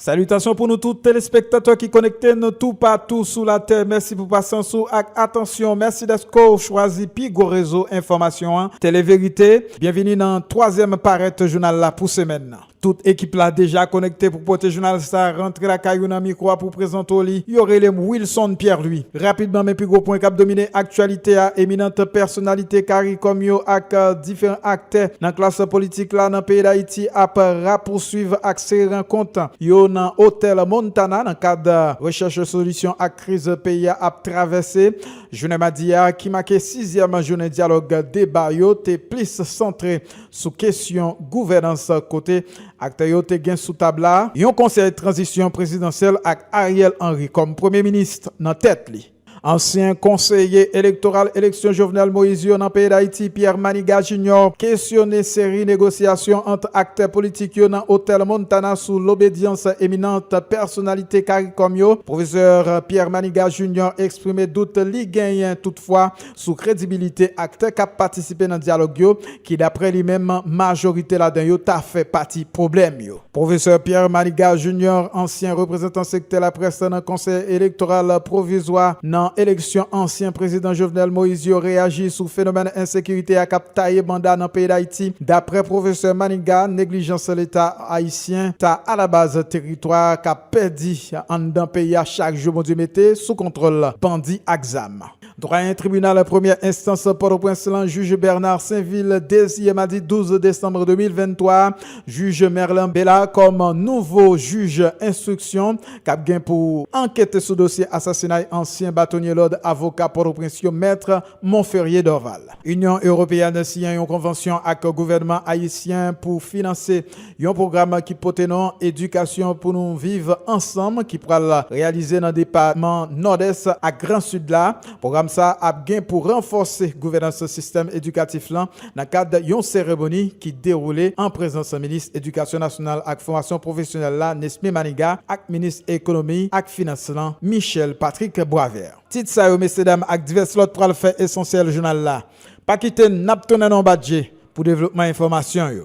Salutations pour nous tous téléspectateurs qui connectent nous tout partout sous la terre. Merci pour passer sous attention. Merci d'être choisi Pigo Réseau Information Télé Vérité. Bienvenue dans le troisième paraître journal là pour semaine. Toute équipe là déjà connectée pour porter journal ça rentrer la caillou dans micro pour présenter au lit. Il y aurait les Wilson Pierre lui. Rapidement mes plus gros points cap dominer actualité à éminente personnalité Kari comme yo ak différents acteurs dans classe politique là dans pays d'Haïti après poursuivre accès rencontre. Yo dans hôtel Montana dans cadre recherche solution à crise pays a traversé. Journée Madia qui marque 6e journée dialogue débat yo té plus centré sur question gouvernance côté acteur yo te gen sous table là. Yon conseil de transition présidentielle avec Ariel Henry comme premier ministre dans tête li. Ancien conseiller électoral élection Jovenel Moïse dans le pays d'Haïti, Pierre Maniga Junior, questionné série négociation entre acteurs politiques dans hôtel Montana sous l'obédience éminente personnalité CARICOM yo. Professeur Pierre Maniga Junior exprimé doute li gagne toutefois sous crédibilité acteur qui a participé dans le dialogue yo, qui d'après lui-même majorité là-dedans yo t'a fait partie problème yo. Professeur Pierre Maniga Junior, ancien représentant secteur la presse dans le conseil électoral provisoire dans élection ancien président Jovenel Moïse réagit sous phénomène insécurité à captailler mandat dans le pays d'Haïti. D'après professeur Maniga, négligence de l'État haïtien ta à la base territoire qu'a perdu en dans pays à chaque jour bon Dieu mettez sous contrôle bandit exam. Doyen tribunal première instance Port-au-Prince juge Bernard Saint-Ville désigné mardi 12 décembre 2023 juge Merlin Bella comme nouveau juge instruction cap gain pour enquêter sur dossier assassinat ancien bâtonnier l'ordre avocat Port-au-Prince maître Montferrier d'Orval. Union européenne signé une convention avec le gouvernement haïtien pour financer un programme qui porte nom éducation pour nous vivre ensemble qui pourra réaliser dans le département nord-est à Grand Sud là. Programme ça a gain pour renforcer gouvernance système éducatif là dans le cadre d'une cérémonie qui déroulée en présence du ministre éducation nationale et formation professionnelle là Nesmi Maniga ak ministre économie et finance là Michel Patrick Boisvert. Titre ça yo messieurs dames ak divers l'autre pour le faire essentiel journal là. Pas quitter n'a tourner non badge pour développement information yo.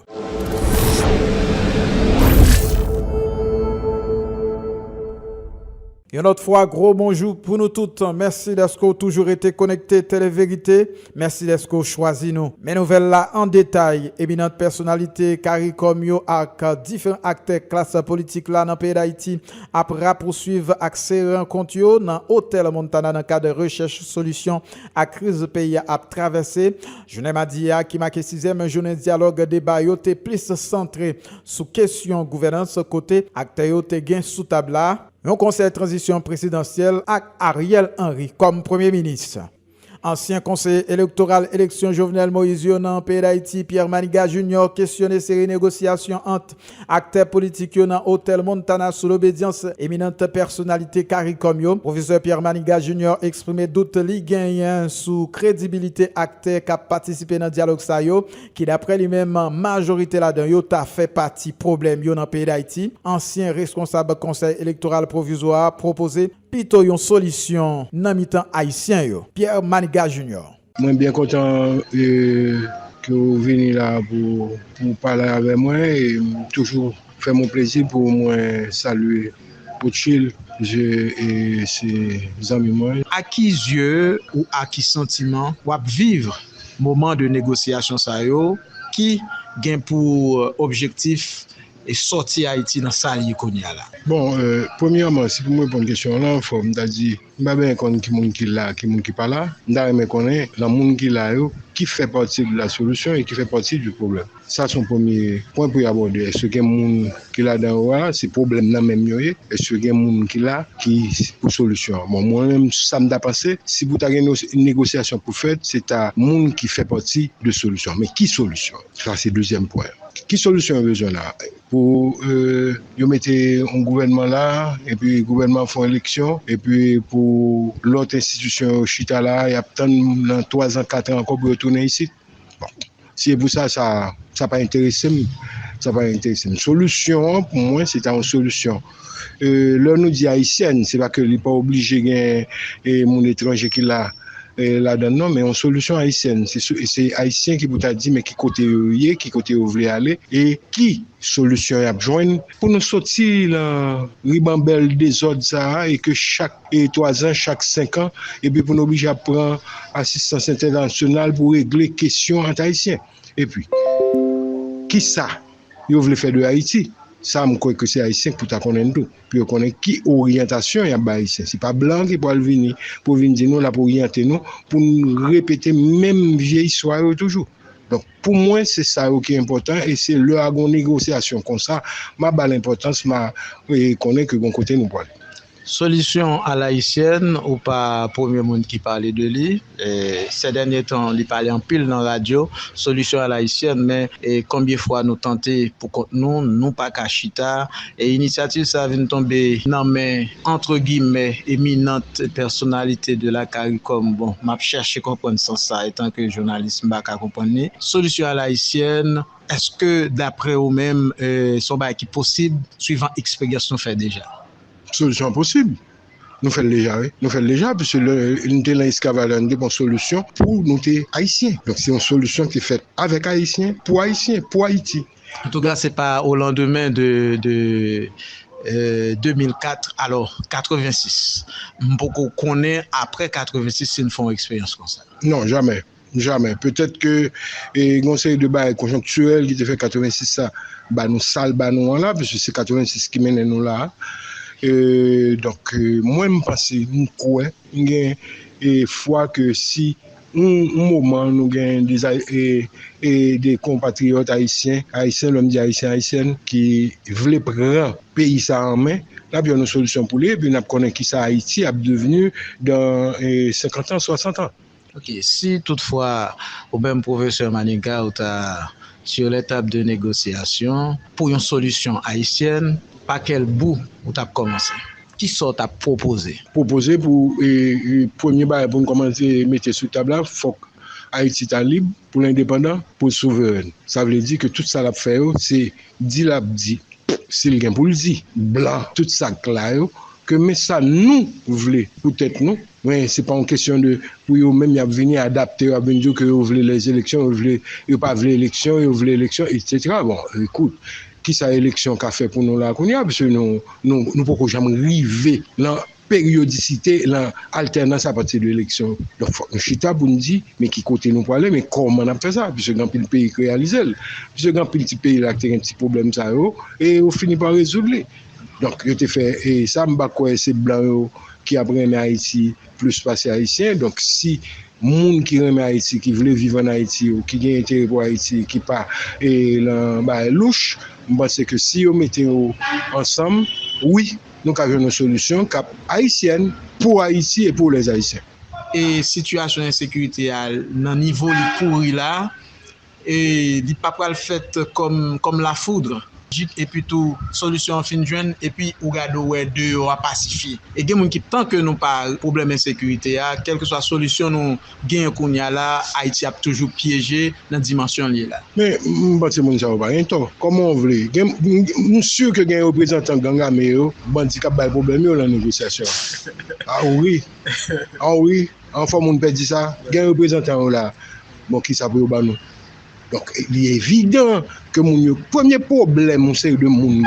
Une autre fois, gros bonjour pour nous toutes. Merci d'être toujours été connectés Télé Vérité. Merci d'être choisi nous. Mes nouvelles là en détail. Éminente personnalité CARICOM yo avec différents acteurs classe politique là dans le pays d'Haïti après poursuivre accès rencontre yo dans hôtel Montana dans cadre de recherche solution à crise pays a traversé. Journée Madia qui marque 6e journée dialogue débat yo té plus centré sur question gouvernance côté acteur yo té gain sous table là. Un conseil de transition présidentielle avec Ariel Henry comme premier ministre. Ancien conseiller électoral élection Jovenel Moïse dans le pays d'Haïti, Pierre Maniga Junior questionné série négociation entre acteurs politiques dans hôtel Montana sous l'obédience éminente personnalité CARICOM yo. Professeur Pierre Maniga Junior exprimé doute li gagne sous crédibilité acteur qui a participé dans dialogue ça yo, qui d'après lui-même majorité là-dedans yo t'a fait partie problème yo dans le pays d'Haïti. Ancien responsable conseil électoral provisoire proposé plutôt une solution dans mi-temps haïtien yo. Pierre Maniga Junior. Moi bien content que vous venez là pour parler avec moi et toujours faire mon plaisir pour moi saluer pour chill et ses amis moi. À qui yeux ou à qui sentiment ou à vivre moment de négociation ça yo qui gain pour objectif et sortir Haïti dans ça li konya là. Bon, premièrement, si pour me répondre question là, faut me dire, m'pa bien connait qui monde qui là, qui monde qui pas là, m'da me connait la monde qui là yo, qui fait partie de la solution et qui fait partie du problème. Ça son premier point pour y aborder. Est-ce que monde qui là dans là, c'est problème là même yo, est-ce que monde qui là qui pour solution. Bon, moi même ça me da passé, si vous avez une négociation pour faire, c'est à monde qui fait partie de solution. Mais qui solution? Ça c'est deuxième point. Qui solution besoin là pour mettre un gouvernement là et puis le gouvernement font élection et puis pour l'autre institution chita là il y a dans 3 ans 4 ans encore pour retourner ici. Bon, si pour ça pas intéressé, ça pas intéressé. Solution pour moi c'est une solution. Là nous dit haïtienne, c'est pas que il pas obligé gain et mon étranger qui là là-dedans, non, mais en solution haïtienne. C'est haïtien qui vous a dit, mais qui côté qui côté vous voulez aller, et qui solution y a besoin pour nous sortir la ribambelle des autres ça, et que chaque 3 ans, chaque 5 ans, et puis pour nous obliger à prendre assistance internationale pour régler questions entre haïtiens. Et puis, qui ça? Vous voulez faire de Haïti? Ça, je crois que c'est haïtien pour ta connaître tout. Puis on connaît qui orientation il y a haïtien. C'est pas blanc qui peut venir pour venir dire nous là pour orienter nous pour nous répéter même vieille histoire toujours. Donc pour moi c'est ça qui est important et c'est leur négociation comme ça m'a bas l'importance m'a connaît que bon côté nous parle. Solution à l'haïtienne ou pas premier monde qui parlait de lui. Ces derniers temps, il parlait en pile dans la radio, solution à l'haïtienne, mais combien de fois nous tenté pour nous pas cachita et initiative ça vient tomber dans mes entre guillemets éminentes personnalités de la CARICOM. Bon, m'a cherché comprendre ça étant que journaliste m'a comprendre. Solution à l'haïtienne, est-ce que d'après vous-même son bail qui possible suivant expérience nous fait déjà? Solution possible. Nous faisons déjà, oui. Nous faisons déjà, parce que nous avons l'esclavage, une bonne solution pour nous haïtiens. Donc c'est une solution qui est faite avec haïtiens, pour Haïti. En tout cas, c'est pas au lendemain de 2004, alors 86. Beaucoup connaît après 86, c'est une font expérience comme ça. Non, jamais. Jamais. Peut-être que le conseil de bail conjoncturel qui te fait 86 ça, bah nous sale bah nous là, parce que c'est 86 qui mène nous là. Donc moi je pense que et fois que si un moment nous gagnons des compatriotes haïtiens l'homme dit haïtienne qui veulent prendre pays ça en main, là bien une solution pour lui, puis nous connaissons qui ça Haïti a devenu dans 50 ans 60 ans. OK, si toutefois au même professeur Maniga ou sur l'étape de négociation pour une solution haïtienne, par quel bout vous avez commencé? Qui sort à proposer? Proposer pour premier bail pour commencer mettre sur table là, faut Haïti est libre pour l'indépendant, pour le souverain. Ça veut dire que tout ça l'a fait c'est dit c'est le gain pour le dire blanc tout ça clair que mais ça nous voulons peut-être nous mais c'est pas une question de pour eux même y a venir adapter à venir dire que vous voulez les élections vous voulez pas voulez élections vous voulez élections etc. Bon écoute qui ça élection qu'a fait pour nous là parce que nous pouvons jamais arriver dans périodicité dans alternance à partir de l'élection. Donc nous chita pour nous dire mais qui côté nous parler mais comment on a fait ça puisque dans le pays réalisé puisque dans le petit pays là qui a un petit problème ça et on finit par résoudre. Donc je t'ai fait et ça me quoi c'est blanc qui apprennent Haïti plus passer haïtien donc si monde qui aime Haïti qui veut vivre en Haïti ou qui a intérêt pour Haïti qui pas et là louche je pense que si on mettait ensemble oui nous avons une solution haïtienne pour Haïti et pour les Haïtiens. Et situation d'insécurité à un niveau pourri là et il pas pas le fait comme la foudre. Et puis tout solution fin jeune et puis ou gado ouais deux à pacifier et gen moun qui tant que nous pas problème insécurité a quelle que soit solution nous gain kounya là Haïti a toujours piégé dans dimension liée là mais bâti moun ça pas rien comment on veut sûr que gain représentant gangame yo bandi ka bay problème yo la négociation ah oui enfin moun peut dire ça gain représentant là bon qui ça pour ba nous. Donc, il est évident que mon premier problème, c'est de mon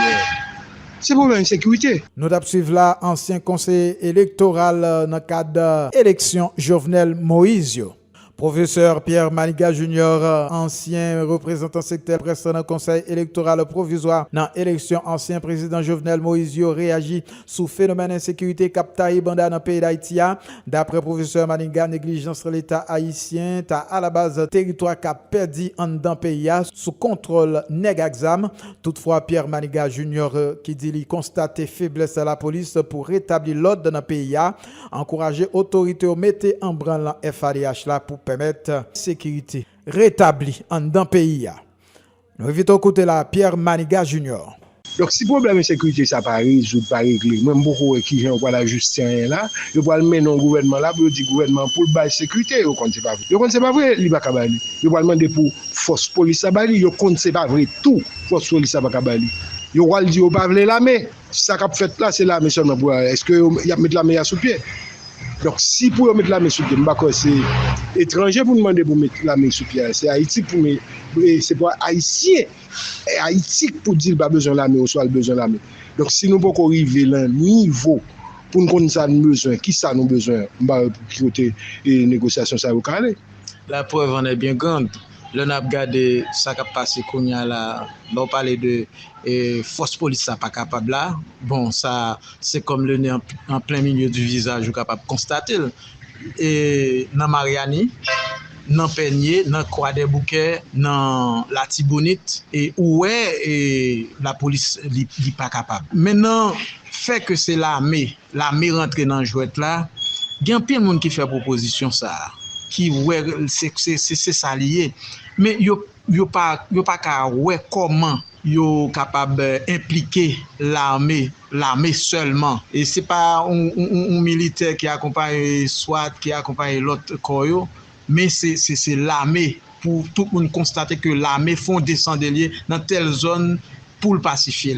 c'est pour l'insécurité. Nous avons suivi là ancien conseiller électoral dans le cadre de l'élection Jovenel Moïse. Professeur Pierre Maniga Junior, ancien représentant secteur presse dans le conseil électoral provisoire dans l'élection ancien président Jovenel Moïse réagit sous phénomène d'insécurité captaï banda dans le pays d'Haïti. D'après professeur Maniga, négligence de l'État haïtien, à la base territoire qui a perdu en dans le pays sous contrôle nèg-exam. Toutefois, Pierre Maniga Junior qui dit qu'il constate faiblesse à la police pour rétablir l'ordre dans le pays, encourager autorité à mettre en branle la FADH là pour permettre sécurité rétablie en dans pays. Nous invitons à côté la Pierre Maniga Junior. Donc si problème de sécurité ça pas résoudre pas régler même beaucoup qui gens pas la justice là je dois le mener au gouvernement là pour dire gouvernement pour le bail sécurité yo compte c'est pas vrai yo compte c'est pas vrai li ba kabali yo doit demander pour force police ça bali yo compte c'est pas vrai tout force police ça ba kabali yo va le dire pas veut la mais ça qu'a fait là c'est la mais seulement pour est-ce que y a mettre la main sous pied Donc si pour mettre la main sous pied, c'est étranger pour demander pour mettre la main sous pied, c'est Haïti pour mettre, c'est pas haïtien, Haïti pour dire pas besoin de la main ou soit besoin de la main. Donc si nous pouvons arriver à un niveau pour nous connaître ça nous besoin, qui ça nous besoin, pour côté négociation ça au calé. La preuve en est bien grande. Le n'a regardé ça qui a passé qu'on y a là, on parlait de force police ça pas capable là. Bon, ça c'est comme le nez en plein milieu du visage, ou capable de constater. Et dans Mariani, dans Peigné, dans Croix des Bouquets, dans la Tibonite, et et la police n'est pas capable. Maintenant, fait que c'est l'armée rentre dans le jouet là, il y a plein de monde qui fait proposition ça. Qui ouais c'est ça lié mais yo pas comment yo capable impliquer l'armée seulement et c'est pas un militaire qui accompagne soit qui accompagne l'autre corps mais c'est l'armée pour tout le monde constater que l'armée font descendre liés dans telle zone pour le pacifier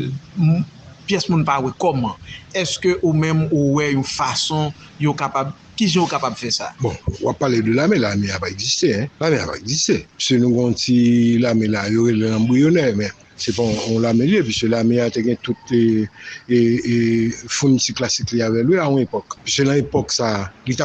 pièce moun pas comment est-ce que ou même ou ouais une façon yo capable qui sont capables de faire ça? Bon, on va parler de l'armée n'a pas existé. Hein? L'armée n'a pas existé. C'est nous quand l'armée là, il y aurait l'embryonnaire, mais c'est pas on l'armée liée, puisque l'armée a été toutes les fournitures classiques avec lui à une époque. Puisque dans l'époque, ça, il était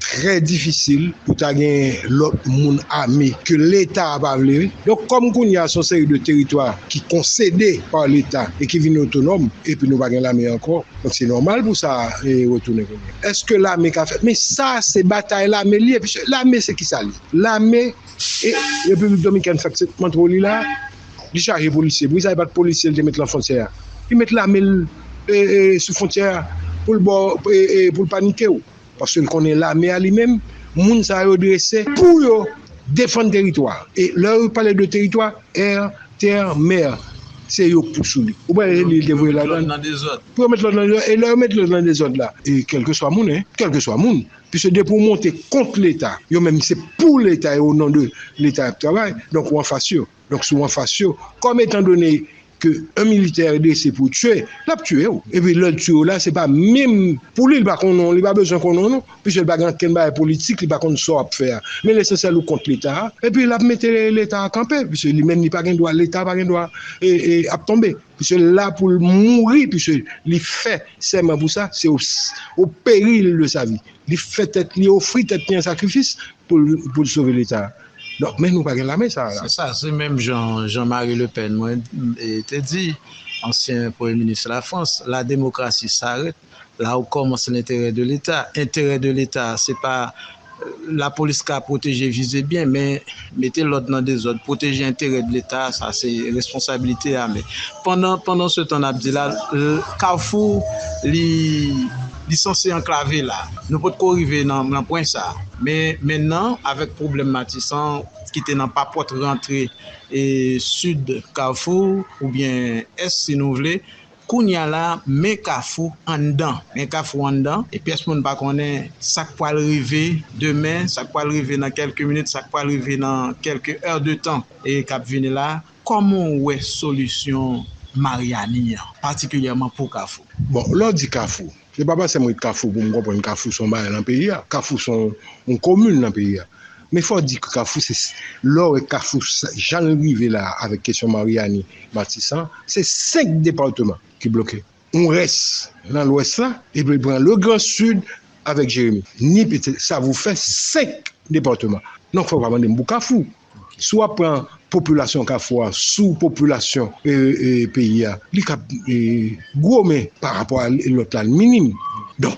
très difficile pour gagner l'autre monde armé que l'État a pas voulu. Donc, comme il y a son série de territoires qui concédés par l'État et qui viennent autonomes, et puis nous pas gagner l'armée encore. Donc, c'est normal pour ça retourner. Est-ce que l'armée a fait? Mais ça, c'est bataille l'armée liée. Puisque l'armée, c'est qui ça lié? L'armée et la République dominicaine fait cette contrôle là. Ils chargent les policiers. Vous n'avez pas de policiers qui mettent la frontière. Ils mettent la main sous frontière pour le paniquer. Parce qu'ils connaissent l'armée à lui-même. Les gens sont dressés pour défendre le territoire. Et là, vous parlez de territoire, air, terre, mer. C'est eux pour soulever. Vous pouvez les dévoiler là-dedans. Pour mettre l'autre dans des autres. Et là, mettre l'autre dans des autres là. Et quel que soit le monde, quel que soit le monde. Puisque dès pour monter contre l'État, même c'est pour l'État et au nom de l'État de travail, donc on en face sûr. Donc souvent face sûr, comme étant donné qu'un militaire est décédé pour tuer, l'a tué. Et puis le tuer là, c'est pas même pour lui, il n'a pas besoin qu'on non, puisque il n'a pas de politique, il n'a pas de sort à faire. Mais l'essentiel est contre l'État. Et puis il a mis l'État à camper, puisque lui-même n'a pas de droit, l'État n'a pas de droit à tomber. Puisque là, pour mourir, puisque il fait seulement pour ça, c'est au péril de sa vie. Il fait tête, il offre tête un sacrifice pour sauver l'État. Donc, mais nous pas la main ça. C'est ça, c'est même Jean-Marie Le Pen, moi, te dit, ancien Premier ministre de la France, la démocratie s'arrête là où commence l'intérêt de l'État. L'intérêt de l'État, c'est pas la police qui a protégé, visez bien, mais mettez l'ordre dans des ordres. Protéger l'intérêt de l'État, ça c'est responsabilité. Mais pendant ce temps, on a dit là, Carrefour, est censé enclaver là. Nous ne pouvons pas arriver dans le point ça. Mais maintenant, avec problème matissant, qui était dans pas porte rentrée et sud Carrefour, ou bien est si nous voulons, qu'on y a là, mais Carrefour en dedans. Et puis, est-ce qu'on ne pas connaît ça qui peut arriver demain, ça peut arriver dans quelques minutes, ça peut arriver dans quelques heures de temps. Et cap venir là, comment est solution Mariani, particulièrement pour Carrefour? Bon, là, dit Carrefour. C'est pas parce que moi Carrefour pour me comprendre Carrefour sont dans le pays, Carrefour sont une commune dans le pays. Mais il faut dire que Carrefour, c'est là où Carrefour, j'en arrive là avec question Mariani Matissan, c'est 5 départements qui bloquent. On reste dans l'ouest là, et puis prend le Grand Sud avec Jérémy. Ça vous fait 5 départements. Donc il faut pas demander pour Carrefour. Soit prend population Carrefour sous population pays gros mais par rapport à l'autre minime. Donc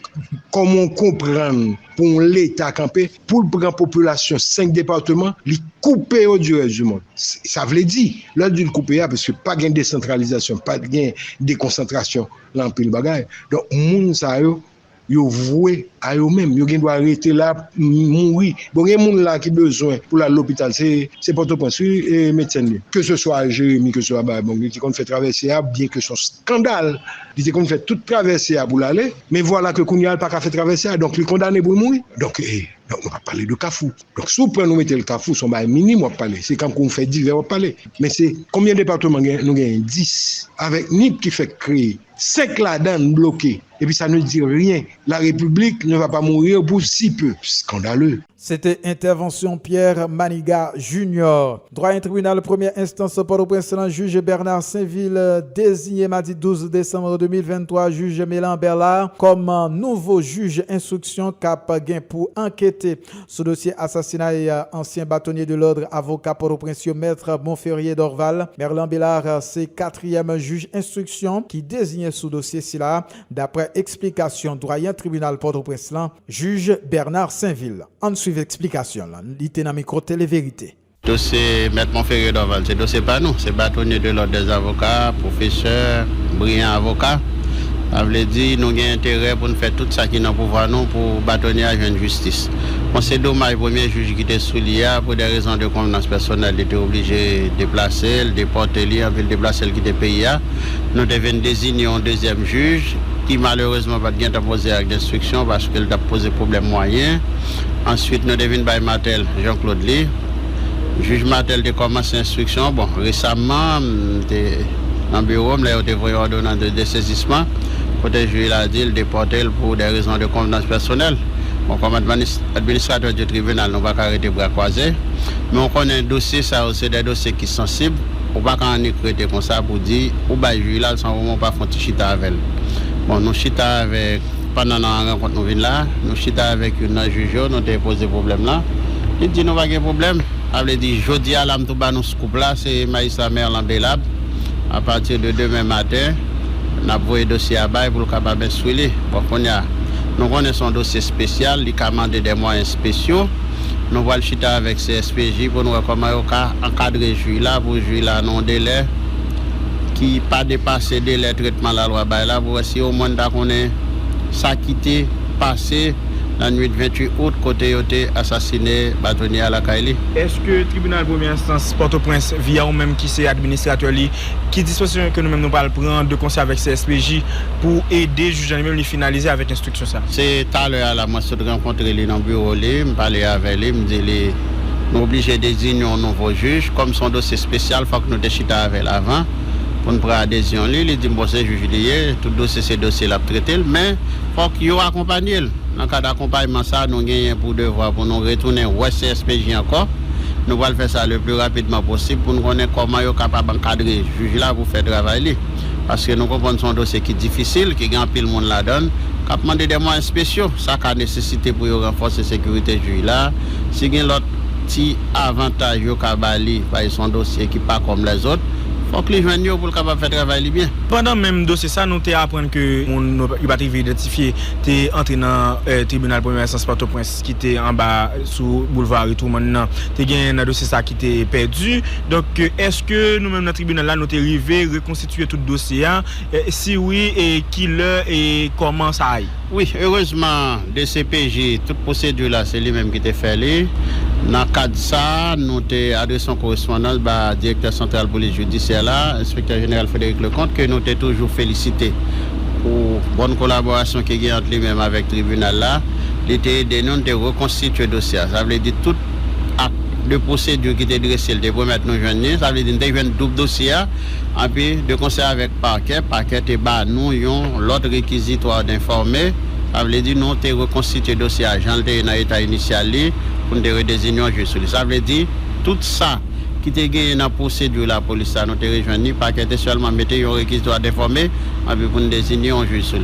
comment comprendre pour l'État campé pour prendre population 5 départements les couper au du reste du monde. Ça veut dire là du couper parce que pas gain décentralisation, pas gain déconcentration dans pile bagaille. Donc monde ça yo voué à eux-mêmes, yo doit arrêter là mourir. Bon, il y a monde là qui besoin pour aller à l'hôpital, c'est Port-au-Prince et médecin. Que ce soit Jérémy, que ce soit bon, il qu'on fait traverser bien que son scandale, il qu'on fait toute traverser pour l'aller, mais voilà que Kounia pas fait traverser donc il condamné pour mourir. Donc on va parler de Carrefour. Donc si nous mettons le Carrefour son bail minime on va parler, c'est quand on fait divers on va parler. Mais c'est combien de départements nous gagnons 10 avec NIP qui fait créer 5 là-dedans bloqués. Et puis ça ne dit rien. La République, ne va pas mourir pour si peu. Scandaleux. C'était intervention Pierre Maniga Junior. Droit un tribunal première instance Port-au-Prince, juge Bernard Saint-Ville désigné mardi 12 décembre 2023 juge Mélan Berlard comme nouveau juge instruction cap gain pour enquêter ce dossier assassinat et ancien bâtonnier de l'ordre avocat Port-au-Prince maître Montferrier d'Orval. Merlan Berlard c'est quatrième juge instruction qui désignait ce dossier là d'après explication doyen tribunal Port-au-Prince juge Bernard Saint-Ville. Ensuite explication là, lieutenant micro télé vérité. Dossier Maître Montferrier d'Orval, c'est dossier pas nous, c'est bâtonnier de l'ordre des avocats, professeur, brillant avocat. Ça veut dire nous avons intérêt pour nous faire tout ça qui est dans le pouvoir nous pour bâtonner à une justice. Bon, c'est dommage, le premier juge qui était sous l'IA, pour des raisons de convenance personnelle, il était obligé de déplacer, de déporter l'IA, de déplacer qui était payé. Nous devons désigner un deuxième juge qui malheureusement va bien poser avec d'instruction parce qu'il a posé problème moyen. Ensuite, nous devons bailler Martel, Jean-Claude Lee. Juge Martel a commencé l'instruction. Bon, récemment, dans le bureau, il a été envoyé ordonnance de dessaisissement. Côté juge a dit, il déporté pour des raisons de convenance personnelle. Bon, comme administrateur du tribunal, nous ne pouvons pas arrêter bras croisés. Mais on connaît un dossier, ça c'est des dossiers qui sont sensibles. On ne peut pas en écrire comme ça pour dire, ou bien le juge là, sans vraiment pas faire chita avec elle. Bon, nous chita avec, pendant la rencontre, nous venons là, nous chita avec une juge, nous avons posé problème là. Il dit, nous n'avons pas de problème. Il dit, jeudi à l'âme, tout bas, nous coupe là, c'est Maïssa Merlan Belab. À partir de demain matin, nous avons envoyé le dossier à bail pour le capable d'instruire. Bon, nous connaissons un dossier spécial, il commande des moyens spéciaux. Nous allons chita avec CSPJ pour nous comment encadrer le juge là, pour le juge là, non délai. Qui pas dépasser délai traitement de la loi là pour essayer au moins qu'on ait ça quitté passé la nuit de 28 août côté yoté assassiné bâtonnier à la Kaili. Est-ce que le tribunal première instance Port-au-Prince via ou même qui c'est administrateur qui disposition que nous même nous parlons prendre de conseil avec CSPJ pour aider juge même les finaliser avec instruction ça. C'est tout à l'heure là moi je rencontrer les dans le bureau me parler avec lui me dire nous obligés de désigner un nouveau juge comme son dossier spécial faut que nous déchita avec avant. Pour nous prendre adhésion, il dit bon c'est juge lié, tout dossier c'est dossier l'a traité, mais faut qu'il y accompagné. Dans cas d'accompagnement ça nous gagnons pour devoir pour nous retourner au CSPJ encore. Nous allons faire ça le plus rapidement possible pour nous connaître comment il est capable d'encadrer le juge là pour faire travail parce que nous comprenons son dossier qui est difficile, qui gagne pile monde la donne, qui a demandé des moyens spéciaux, ça a nécessité pour renforcer la sécurité du juge là. Si il y a l'autre petit avantage au Kabali par son dossier qui pas comme les autres. Faut que les gens pour capable faire travail bien. Pendant même dossier ça nous t'ai apprendre que on va identifier t'es entré dans tribunal première instance Port-au-Prince qui était en bas sous boulevard et tout maintenant t'es gagné un dossier ça qui était perdu. Donc est-ce que nous même dans tribunal là nous t'es arrivé reconstituer tout dossier si oui et qui l'heure et comment ça aille? Oui, heureusement DCPJ toute procédure là c'est lui-même qui t'a fait lui. Dans le cadre de ça, nous avons adressé une correspondance au directeur central police judiciaire, inspecteur général Frédéric Lecomte, que nous avons toujours félicité pour la bonne collaboration qu'il y a entre lui-même avec le tribunal. Là. Il était aidé nous de reconstituer le dossier. Ça veut dire tout acte de procédure qui était dressé, de remettre nos jeunes, ça veut dire que nous avons un double dossier, et puis de conseiller avec le parquet est nous avons l'autre réquisitoire d'informer. Ça veut dire que nous avons reconstitué le dossier à Jean dans l'état initial pour nous redésigner un juge. Ça veut dire tout ça qui était gagné dans la procédure de la police, nous avons rejoint, pas que seulement mettre un réquisitoire d'informer, mais pour nous désigner un juge.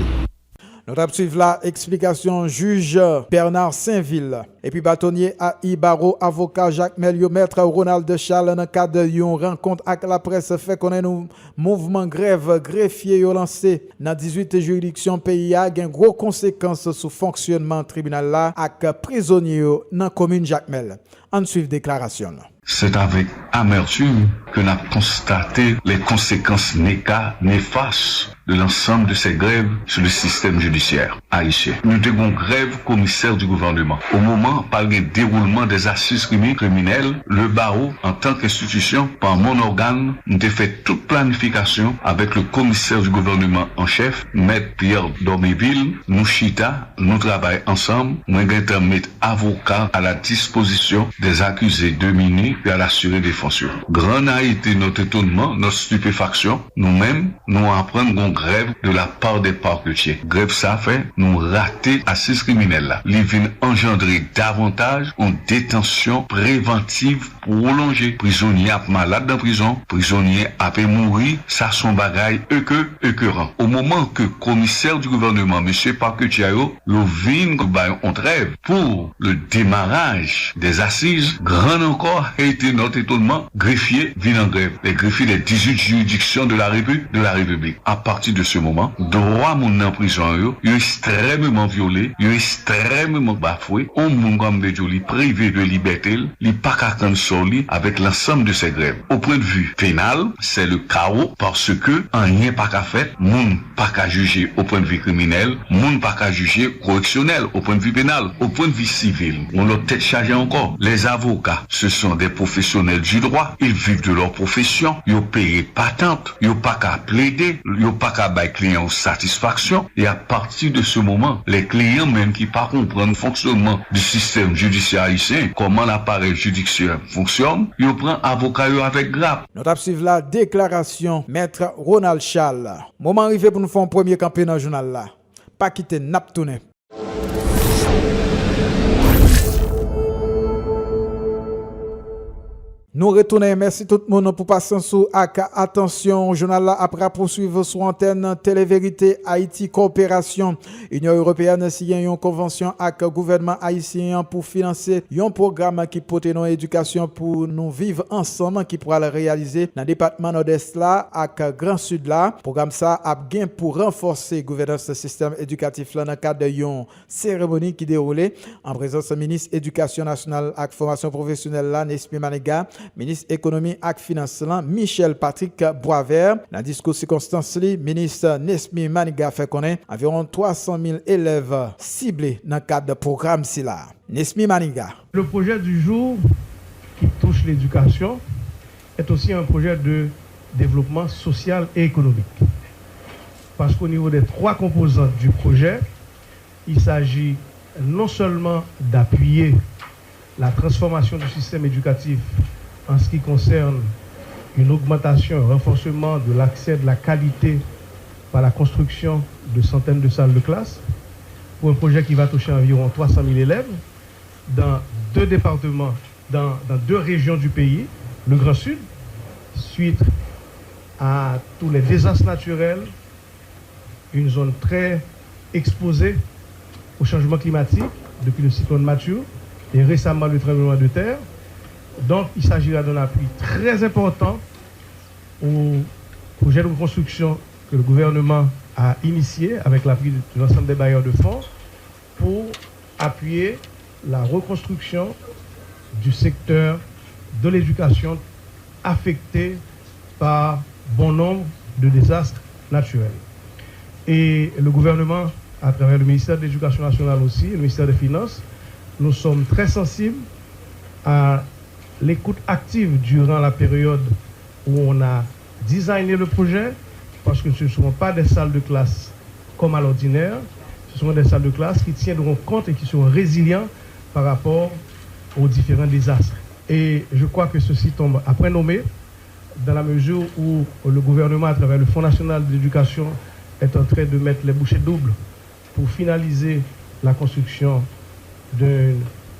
Nous avons suivi la explication juge Bernard Saint-Ville. Et puis bâtonnier A. Ibaro, avocat Jacques Melio, maître Ronald de Charles, dans le cadre d'une rencontre avec la presse, fait qu'on a un mouvement grève greffier lancé dans 18 juridictions pays a une grosse conséquence sur le fonctionnement tribunal là avec prisonniers dans la commune Jacques Mel. En suivre déclaration. C'est avec amertume que nous avons constaté les conséquences néfastes de l'ensemble de ces grèves sur le système judiciaire haïtien. Nous avons grève commissaire du gouvernement. Au moment par le déroulement des assises criminelles, le barreau, en tant qu'institution, par mon organe, nous avons fait toute planification avec le commissaire du gouvernement en chef, Maître Pierre Dorméville. Nous chita, nous travaillons ensemble, nous avons mettre avocat à la disposition des accusés dominés et à l'assurer des fonctions. Grand a été notre étonnement, notre stupéfaction. Nous-mêmes, nous apprenons grève de la part des parquetiers. Grève ça fait nous rater assises criminelles là. Ils viennent engendrer davantage en détention préventive prolongée. Prisonnier malade dans prison, prisonnier a mourir, ça son bagaille écœurant. Au moment que commissaire du gouvernement, monsieur Parquetier, le vin on trêve pour le démarrage des assises, grand encore a été notre étonnement, greffier vient en grève. Les greffiers des 18 juridictions de la République. À partir de ce moment, droit mon en prison, est extrêmement violé, est extrêmement bafoué. On moun comme de joli privé de liberté, li pas qu'à consoli avec l'ensemble de ces grèves. Au point de vue pénal, c'est le chaos parce que rien pas qu'à faire, moun pas qu'à juger au point de vue criminel, moun pas qu'à juger correctionnel au point de vue pénal, au point de vue civil. On leur tête chargée encore. Les avocats, ce sont des professionnels du droit, ils vivent de leur profession, ils ont payé patente, ils ont pas qu'à plaider, ils ont pas qu'à bailler clients satisfaction et à partir de ce moment, les clients même qui pas comprendre le fonctionnement du système judiciaire haïtien, comment l'appareil judiciaire fonctionne, ils prennent avocat avec grappe. Nous avons suivi la déclaration maître Ronald Charles. Moment arrivé pour nous faire un premier campé dans le journal là. Pas quitter nap tourner. Nous retournons, merci tout le monde pour passer sous attention. Journal là après poursuivre sur antenne Télévérité Haïti Coopération. Union européenne signé une convention avec le gouvernement haïtien pour financer un programme qui porte nos éducation pour nous vivre ensemble qui pourra le réaliser dans le département nord-est là avec Grand Sud là. Programme ça a bien pour renforcer gouvernance du système éducatif là dans le cadre d'une cérémonie qui déroulait en présence du ministre Éducation nationale et formation professionnelle là Nesmi Maniga. Ministre économie et finance Michel Patrick Boisvert. Dans le discours circonstance, ministre Nesmi Maniga fait connaître environ 300 000 élèves ciblés dans le cadre de programme SILA. Nesmi Maniga. Le projet du jour qui touche l'éducation est aussi un projet de développement social et économique. Parce qu'au niveau des trois composantes du projet, il s'agit non seulement d'appuyer la transformation du système éducatif en ce qui concerne une augmentation, un renforcement de l'accès de la qualité par la construction de centaines de salles de classe, pour un projet qui va toucher environ 300 000 élèves dans deux départements, dans deux régions du pays, le Grand Sud, suite à tous les désastres naturels, une zone très exposée au changement climatique depuis le cyclone Mathieu et récemment le tremblement de terre. Donc, il s'agira d'un appui très important au projet de reconstruction que le gouvernement a initié avec l'appui de l'ensemble des bailleurs de fonds pour appuyer la reconstruction du secteur de l'éducation affecté par bon nombre de désastres naturels. Et le gouvernement, à travers le ministère de l'Éducation nationale aussi, le ministère des Finances, nous sommes très sensibles à l'écoute active durant la période où on a designé le projet, parce que ce ne seront pas des salles de classe comme à l'ordinaire, ce seront des salles de classe qui tiendront compte et qui seront résilients par rapport aux différents désastres. Et je crois que ceci tombe après nommé, dans la mesure où le gouvernement, à travers le Fonds national de l'éducation, est en train de mettre les bouchées doubles pour finaliser la construction de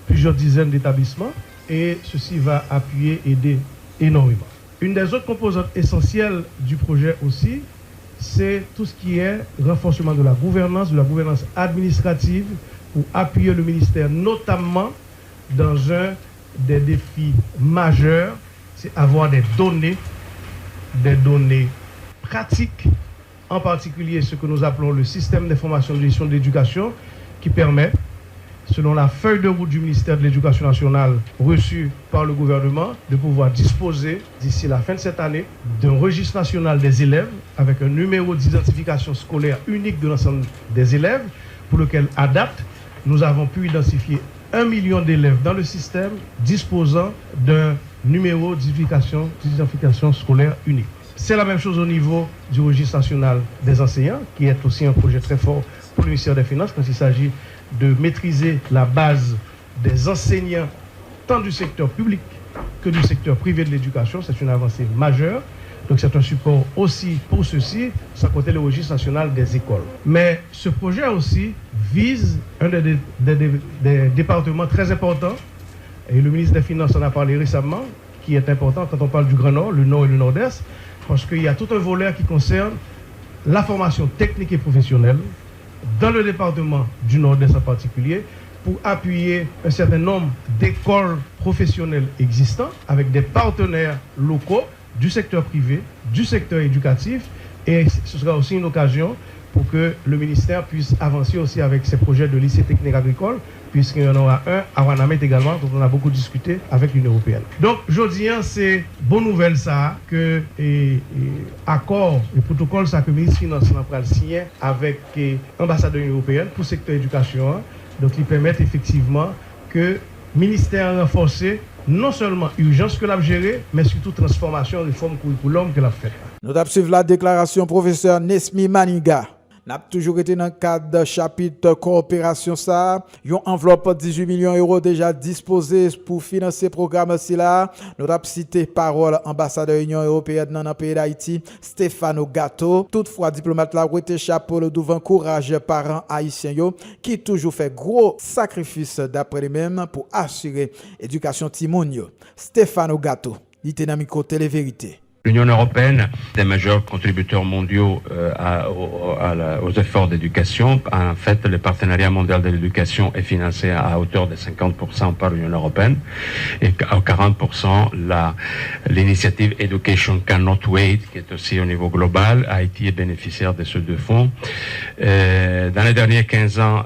plusieurs dizaines d'établissements. Et ceci va appuyer, aider énormément. Une des autres composantes essentielles du projet aussi, c'est tout ce qui est renforcement de la gouvernance administrative pour appuyer le ministère, notamment dans un des défis majeurs, c'est avoir des données pratiques, en particulier ce que nous appelons le système d'information de gestion de l'éducation, qui permet, selon la feuille de route du ministère de l'Éducation nationale reçue par le gouvernement, de pouvoir disposer, d'ici la fin de cette année, d'un registre national des élèves avec un numéro d'identification scolaire unique de l'ensemble des élèves, pour lequel, à date, nous avons pu identifier 1 million d'élèves dans le système disposant d'un numéro d'identification scolaire unique. C'est la même chose au niveau du registre national des enseignants, qui est aussi un projet très fort pour le ministère des Finances, quand il s'agit de maîtriser la base des enseignants, tant du secteur public que du secteur privé de l'éducation. C'est une avancée majeure. Donc c'est un support aussi pour ceci, sans compter le registre national des écoles. Mais ce projet aussi vise un des départements très importants, et le ministre des Finances en a parlé récemment, qui est important quand on parle du Grand Nord, le Nord et le Nord-Est, parce qu'il y a tout un volet qui concerne la formation technique et professionnelle dans le département du Nord-Est en particulier, pour appuyer un certain nombre d'écoles professionnelles existantes avec des partenaires locaux du secteur privé, du secteur éducatif, et ce sera aussi une occasion pour que le ministère puisse avancer aussi avec ses projets de lycée technique agricole, puisqu'il y en aura un à Wanamet également, dont on a beaucoup discuté avec l'Union européenne. Donc, je dis, c'est bonne nouvelle ça, que accord et protocole ça que le ministre des Finances a signé avec l'ambassade de l'Union européenne pour le secteur éducation. Donc, ils permettent effectivement que le ministère renforcé non seulement urgence que l'a géré, mais surtout transformation, réforme curriculum que l'a fait. Nous avons suivi la déclaration professeur Nesmi Maniga. Nous avons toujours été dans le cadre chapitre coopération ça. Une enveloppe de 18 millions d'euros déjà disposée pour financer le programme là. Nous avons cité parole ambassadeur de l'Union européenne dans le pays d'Haïti, Stefano Gatto. Toutefois, diplomate là été chapeau le devant courage parents haïtiens qui toujours fait gros sacrifice d'après lui-même pour assurer l'éducation timonio. Stefano Gatto, il était dans le micro Télé Vérité. L'Union européenne, des majeurs contributeurs mondiaux aux efforts d'éducation. En fait, le partenariat mondial de l'éducation est financé à hauteur de 50% par l'Union européenne et à 40% l'initiative Education Cannot Wait, qui est aussi au niveau global. Haïti est bénéficiaire de ces deux fonds. Dans les derniers 15 ans,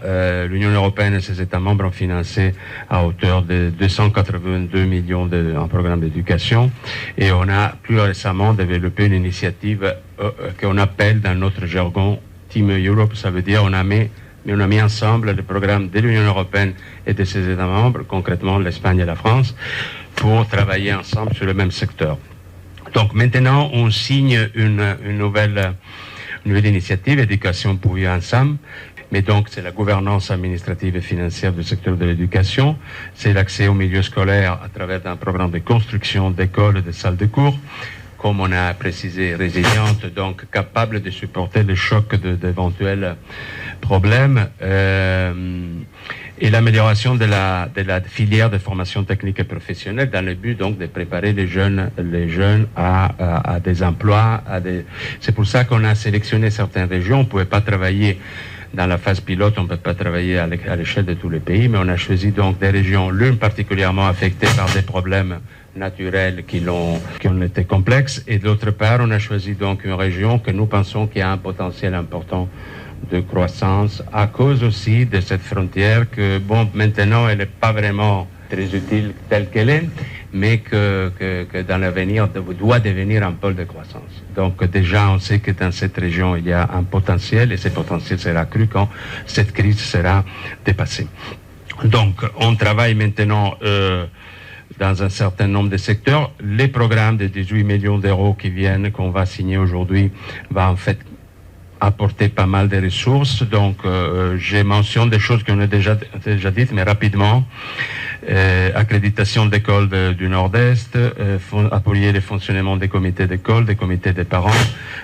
l'Union européenne et ses États membres ont financé à hauteur de 282 millions en programme d'éducation, et on a plus récemment développé une initiative qu'on appelle dans notre jargon Team Europe. Ça veut dire on a mis ensemble les programmes de l'Union européenne et de ses États membres, concrètement l'Espagne et la France, pour travailler ensemble sur le même secteur. Donc maintenant, on signe une nouvelle initiative, Éducation pour vivre ensemble. Mais donc, c'est la gouvernance administrative et financière du secteur de l'éducation, c'est l'accès au milieu scolaire à travers un programme de construction d'écoles et de salles de cours, comme on a précisé, résiliente, donc capable de supporter le choc d'éventuels problèmes, et l'amélioration de la filière de formation technique et professionnelle dans le but donc de préparer les jeunes à des emplois. C'est pour ça qu'on a sélectionné certaines régions. On ne pouvait pas travailler dans la phase pilote, on ne peut pas travailler à l'échelle de tous les pays, mais on a choisi donc des régions, l'une particulièrement affectée par des problèmes naturels qui ont été complexes, et d'autre part, on a choisi donc une région que nous pensons qui a un potentiel important de croissance à cause aussi de cette frontière que, bon, maintenant, elle n'est pas vraiment très utile telle qu'elle est, mais que dans l'avenir doit devenir un pôle de croissance. Donc déjà, on sait que dans cette région, il y a un potentiel, et ce potentiel sera accru quand cette crise sera dépassée. Donc, on travaille maintenant dans un certain nombre de secteurs. Les programmes de 18 millions d'euros qui viennent, qu'on va signer aujourd'hui, va en fait apporter pas mal de ressources. Donc, j'ai mentionné des choses qu'on a déjà dites, mais rapidement. Accréditation d'écoles du Nord-Est, appuyer le fonctionnement des comités d'école, des comités des parents,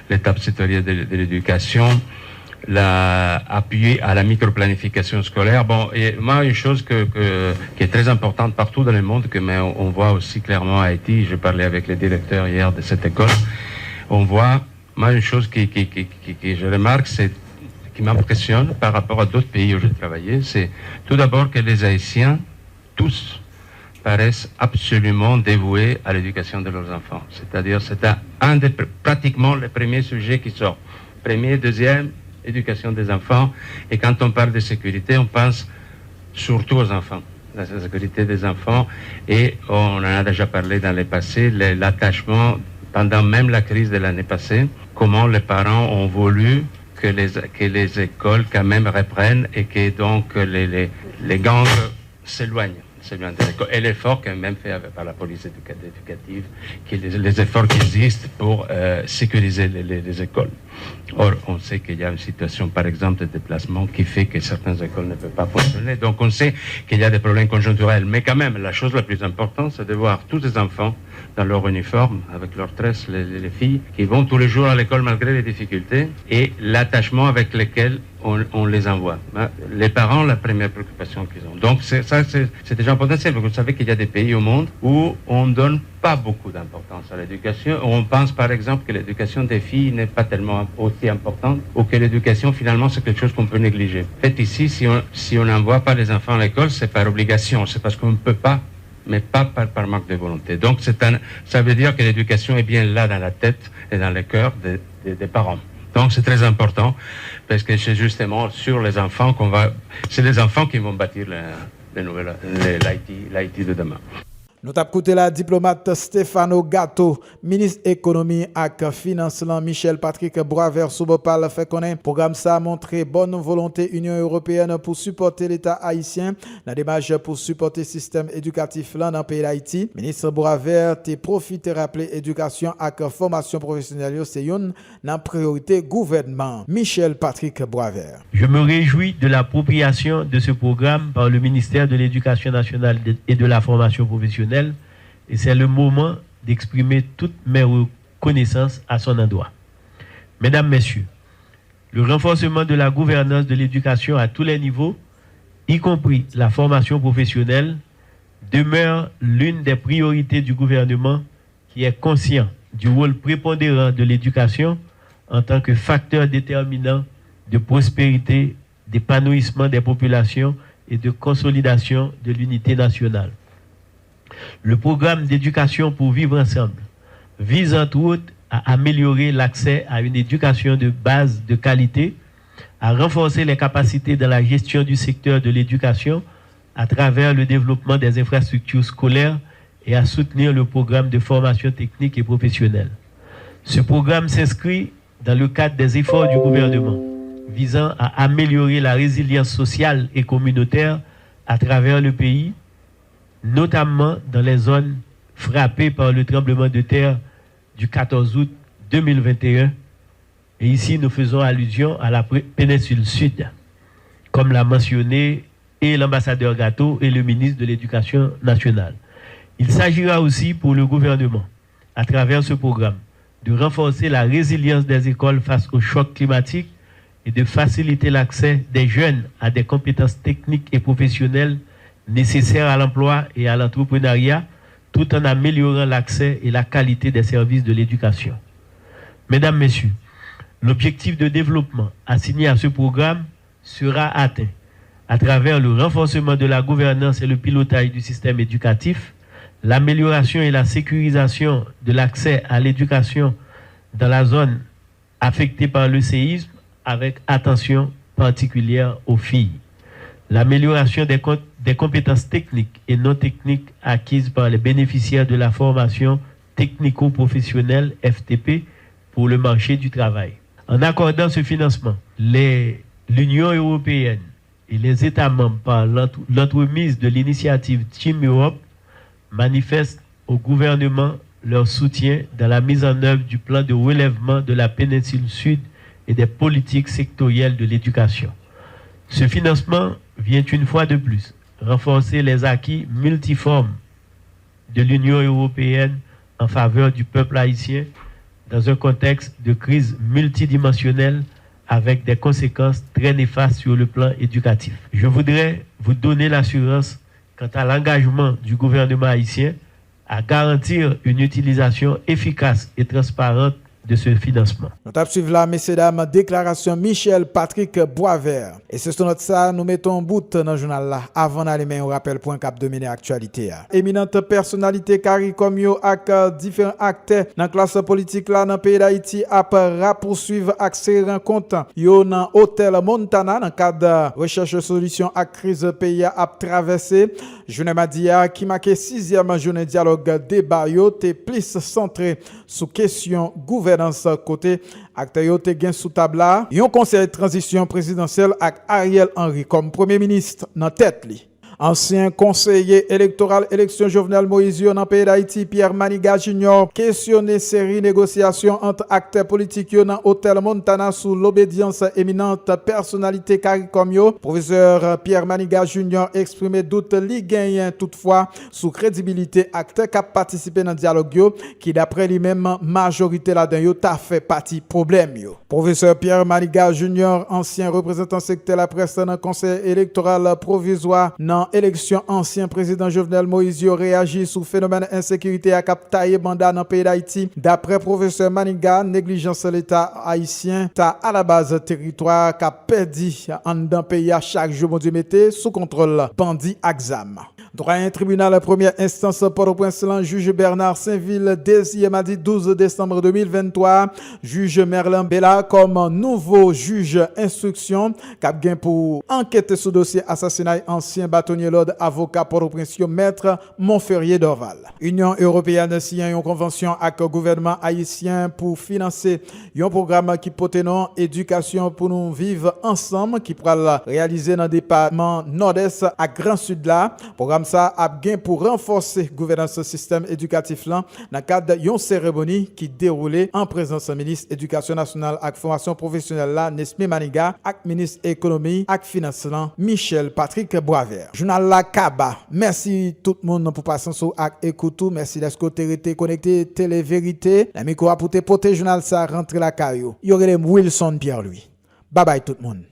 l'étape sectorielle de l'éducation, appuyer à la microplanification scolaire. Bon, et moi, une chose qui est très importante partout dans le monde, mais on voit aussi clairement à Haïti, je parlais avec le directeur hier de cette école, on voit, moi, une chose que je remarque, qui m'impressionne par rapport à d'autres pays où j'ai travaillé, c'est tout d'abord que les Haïtiens, tous, paraissent absolument dévoués à l'éducation de leurs enfants. C'est-à-dire, c'est pratiquement le premier sujet qui sort. Premier, deuxième, éducation des enfants. Et quand on parle de sécurité, on pense surtout aux enfants, la sécurité des enfants. Et on en a déjà parlé dans le passé, l'attachement, pendant même la crise de l'année passée, comment les parents ont voulu que les écoles quand même reprennent et que donc les gangs s'éloignent des écoles. Et l'effort quand même fait par la police éducative, les efforts qui existent pour sécuriser les écoles. Or, on sait qu'il y a une situation, par exemple, de déplacement qui fait que certaines écoles ne peuvent pas fonctionner. Donc, on sait qu'il y a des problèmes conjoncturels. Mais quand même, la chose la plus importante, c'est de voir tous ces enfants dans leur uniforme, avec leurs tresses, les filles, qui vont tous les jours à l'école malgré les difficultés, et l'attachement avec lequel on les envoie. Les parents, la première préoccupation qu'ils ont. Donc c'est déjà potentiel, parce que vous savez qu'il y a des pays au monde où on ne donne pas beaucoup d'importance à l'éducation. On pense par exemple que l'éducation des filles n'est pas tellement aussi importante, ou que l'éducation finalement c'est quelque chose qu'on peut négliger. En fait ici, si on n'envoie pas les enfants à l'école, c'est par obligation, c'est parce qu'on ne peut pas, mais pas par manque de volonté. Donc ça veut dire que l'éducation est bien là dans la tête et dans le cœur des parents. Donc c'est très important parce que c'est justement sur les enfants c'est les enfants qui vont bâtir l'Haïti de demain. Nous avons écouté la diplomate Stefano Gatto, ministre économie et finance Michel Patrick Boisvert Soubopal fait connaître. Le programme ça a montré bonne volonté Union européenne pour supporter l'État haïtien dans la démarche pour supporter le système éducatif là dans le pays d'Haïti. Ministre Boisvert a profité de rappeler éducation et formation professionnelle c'est une priorité gouvernement. Michel Patrick Boisvert. Je me réjouis de l'appropriation de ce programme par le ministère de l'Éducation nationale et de la formation professionnelle. Et c'est le moment d'exprimer toutes mes reconnaissances à son endroit. Mesdames, Messieurs, le renforcement de la gouvernance de l'éducation à tous les niveaux, y compris la formation professionnelle, demeure l'une des priorités du gouvernement qui est conscient du rôle prépondérant de l'éducation en tant que facteur déterminant de prospérité, d'épanouissement des populations et de consolidation de l'unité nationale. Le programme d'éducation pour vivre ensemble vise entre autres à améliorer l'accès à une éducation de base de qualité, à renforcer les capacités dans la gestion du secteur de l'éducation à travers le développement des infrastructures scolaires et à soutenir le programme de formation technique et professionnelle. Ce programme s'inscrit dans le cadre des efforts du gouvernement visant à améliorer la résilience sociale et communautaire à travers le pays, notamment dans les zones frappées par le tremblement de terre du 14 août 2021. Et ici, nous faisons allusion à la péninsule sud, comme l'a mentionné et l'ambassadeur Gatto et le ministre de l'Éducation nationale. Il s'agira aussi pour le gouvernement, à travers ce programme, de renforcer la résilience des écoles face au choc climatique et de faciliter l'accès des jeunes à des compétences techniques et professionnelles nécessaires à l'emploi et à l'entrepreneuriat, tout en améliorant l'accès et la qualité des services de l'éducation. Mesdames, Messieurs, l'objectif de développement assigné à ce programme sera atteint à travers le renforcement de la gouvernance et le pilotage du système éducatif, l'amélioration et la sécurisation de l'accès à l'éducation dans la zone affectée par le séisme avec attention particulière aux filles, l'amélioration des compétences techniques et non techniques acquises par les bénéficiaires de la formation technico-professionnelle FTP pour le marché du travail. En accordant ce financement, l'Union européenne et les États membres par l'entremise de l'initiative Team Europe manifestent au gouvernement leur soutien dans la mise en œuvre du plan de relèvement de la péninsule sud et des politiques sectorielles de l'éducation. Ce financement vient une fois de plus renforcer les acquis multiformes de l'Union européenne en faveur du peuple haïtien dans un contexte de crise multidimensionnelle avec des conséquences très néfastes sur le plan éducatif. Je voudrais vous donner l'assurance quant à l'engagement du gouvernement haïtien à garantir une utilisation efficace et transparente de ce financement. Nous avons suivi là, messieurs, dames, déclaration Michel Patrick Boisvert. Et c'est sur notre ça, nous mettons un bout dans le journal là, avant d'aller mettre un rappel point cap dominer l'actualité. Éminente personnalité Kari Komyo avec différents acteurs dans la classe politique là dans le pays d'Haïti après poursuivre accès rencontre yo dans hôtel Montana dans cadre recherche solution à crise pays a traversé. Journée Madia qui marque 6e journée dialogue débat yo té plus centré sur question gouvernance côté acteur yo te gen sous table yon conseil de transition présidentielle avec Ariel Henry comme premier ministre dans tête li. Ancien conseiller électoral élection Jovenel Moïse dans le pays d'Haïti, Pierre Maniga Junior, questionné série négociation entre acteurs politiques dans Hôtel Montana sous l'obédience éminente personnalité CARICOM. Professeur Pierre Maniga Junior exprimé doute li gagnant toutefois sous crédibilité acteur qui a participé dans le dialogue qui d'après lui-même majorité là-dedans t'a fait partie problème yo. Professeur Pierre Maniga Junior, ancien représentant secteur la presse dans le conseil électoral provisoire dans élection ancien président Jovenel Moïse réagit sous phénomène insécurité à cap taillé banda dans le pays d'Haïti. D'après professeur Maniga, négligence de l'État haïtien ta à la base territoire qu'a perdu en dans pays à chaque jour Dieu mettait sous contrôle bandit exam. Doyen tribunal première instance Port-au-Prince, juge Bernard Saint-Ville désigné mardi 12 décembre 2023 juge Merlin Bella comme nouveau juge instruction cap gain pour enquêter sur dossier assassinat ancien bâtonnier l'ordre avocat Port-au-Prince maître Montferrier Dorval. Union européenne signé une convention avec le gouvernement haïtien pour financer un programme qui porte nom éducation pour nous vivre ensemble qui pourra réaliser dans le département nord-est à Grand Sud là. Programme ça a gain pour renforcer gouvernance système éducatif là dans le cadre d'une cérémonie qui déroulée en présence du ministre éducation nationale et formation professionnelle là Nesmi Maniga et ministre économie et finance là Michel Patrick Boisvert. Journal La Kaba. Merci tout le monde pour passer sur et écoute. Merci d'être connecté Télé Vérité. La micro a pour te porter journal ça rentrer la caillou. Y aurait Wilson Pierre lui. Bye bye tout le monde.